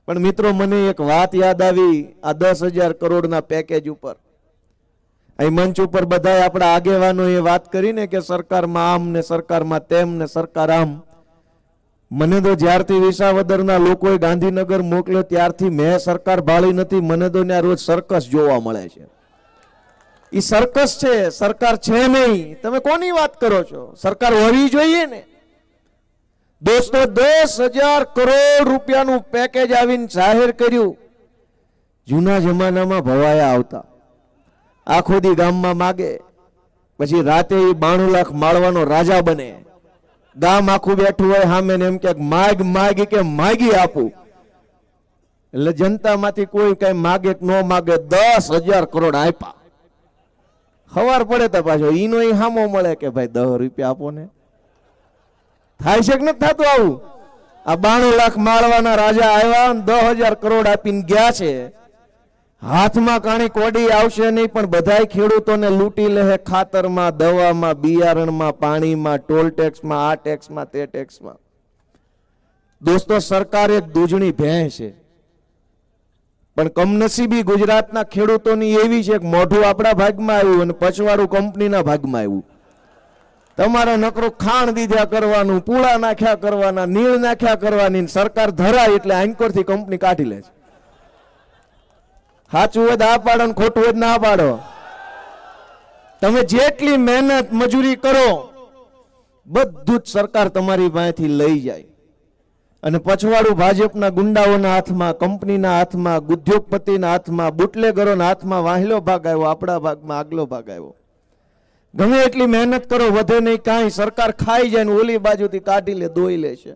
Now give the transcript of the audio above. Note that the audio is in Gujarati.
પણ મિત્રો મને એક વાત યાદ આવી આ 10,000 કરોડના પેકેજ ઉપર। અહીં મંચ ઉપર બધા આપણા આગેવાનો એ વાત કરીને કે સરકારમાં આમ ને સરકારમાં તેમ ને સરકાર આમ। મને તો જ્યારથી વિસાવદરના લોકોએ ગાંધીનગર મોકલ્યો ત્યારથી મેં સરકાર ભાળી નથી। મને તો ત્યાં રોજ સર્કસ જોવા મળે છે। એ સર્કસ છે, સરકાર છે નહીં। તમે કોની વાત કરો છો? સરકાર હોવી જોઈએ ને। દોસ્તો 10,000 કરોડ રૂપિયાનું પેકેજ આવીને જાહેર કર્યું। જૂના જમાનામાં ભવાયા આવતા, આખો દી ગામમાં માગે, પછી રાતે 92 લાખ માળવાનો રાજા બને। ગામ આખું બેઠું હોય સામે ને એમ કે માગ માગ કે માગી આપું, એટલે જનતામાંથી કોઈ કઈ માગે કે ન માગે 10,000 કરોડ આપ્યા। ખબર પડે તો પાછો ઈનો ઈ હામો મળે કે ભાઈ 10 રૂપિયા આપો ને। થાય છે કે નથી થતું આવું? આ 92 લાખ માળવાના રાજા આવ્યા, 10,000 કરોડ આપીને ગયા છે। હાથમાં કાણી કોડી આવશે નહીં, પણ બધાય ખેડૂતોને લૂંટી લે। ખાતરમાં, દવામાં, બિયારણમાં, પાણીમાં, ટોલ ટેક્સમાં, આ ટેક્સમાં, તે ટેક્સમાં। દોસ્તો સરકાર એક દૂધણી ભેંસ છે, પણ કમનસીબી ગુજરાતના ખેડૂતોની એવી છે કે મોઢું આપણા ભાગમાં આવ્યું અને પછવાડું કંપનીના ભાગમાં આવ્યું। તમારે નકરું ખાણ દીધા કરવાનું, પૂળા નાખ્યા કરવાના, નીળ નાખ્યા કરવાની, સરકાર ધરાય એટલે આંકોરથી કંપની કાઢી લે છે। સાચું હોય તો આ પાડો ને ખોટું હોય ના પાડો। તમે જેટલી મહેનત મજૂરી કરો બધું જ સરકાર તમારી પાસેથી લઈ જાય, અને પછવાડું ભાજપના ગુંડાઓના હાથમાં, કંપનીના હાથમાં, ઉદ્યોગપતિના હાથમાં, બુટલેગરોના હાથમાં વાહિલો ભાગ આવ્યો, આપણા ભાગમાં આગલો ભાગ આવ્યો। ગમે એટલી મહેનત કરો વધે નહીં કાંઈ, સરકાર ખાઈ જાય ને ઓલી બાજુથી કાઢી લે, દોઈ લે છે।